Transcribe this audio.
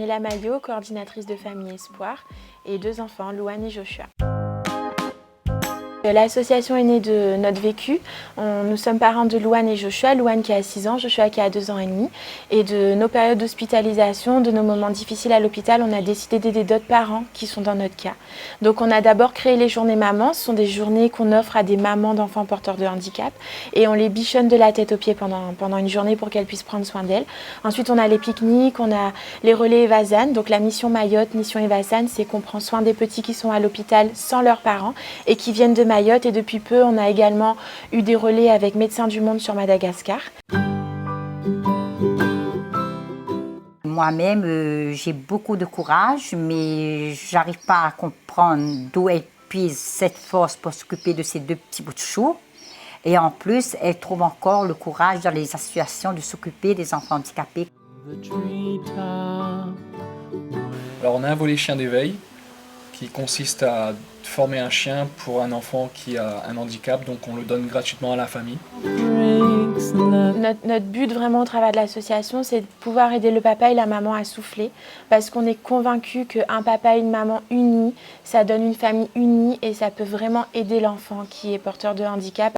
Daniela Maillot, coordinatrice de Famille Espoir, et 2 enfants, Louane et Joshua. L'association est née de notre vécu. Nous sommes parents de Louane et Joshua, Louane qui a 6 ans, Joshua qui a 2 ans et demi. Et de nos périodes d'hospitalisation, de nos moments difficiles à l'hôpital, on a décidé d'aider d'autres parents qui sont dans notre cas. Donc on a d'abord créé les journées mamans. Ce sont des journées qu'on offre à des mamans d'enfants porteurs de handicap. Et on les bichonne de la tête aux pieds pendant une journée pour qu'elles puissent prendre soin d'elles. Ensuite on a les pique-niques, on a les relais Evasan. Donc la mission Mayotte, mission Evasan, c'est qu'on prend soin des petits qui sont à l'hôpital sans leurs parents et qui viennent de Mayotte. Et depuis peu, on a également eu des relais avec Médecins du Monde sur Madagascar. Moi-même, j'ai beaucoup de courage, mais j'arrive pas à comprendre d'où elle puise cette force pour s'occuper de ces 2 petits bouts de chou. Et en plus, elle trouve encore le courage dans les associations de s'occuper des enfants handicapés. Alors on a un volet chien d'éveil qui consiste à former un chien pour un enfant qui a un handicap, donc on le donne gratuitement à la famille. Notre but vraiment au travers de l'association, c'est de pouvoir aider le papa et la maman à souffler, parce qu'on est convaincus qu'un papa et une maman unis, ça donne une famille unie et ça peut vraiment aider l'enfant qui est porteur de handicap.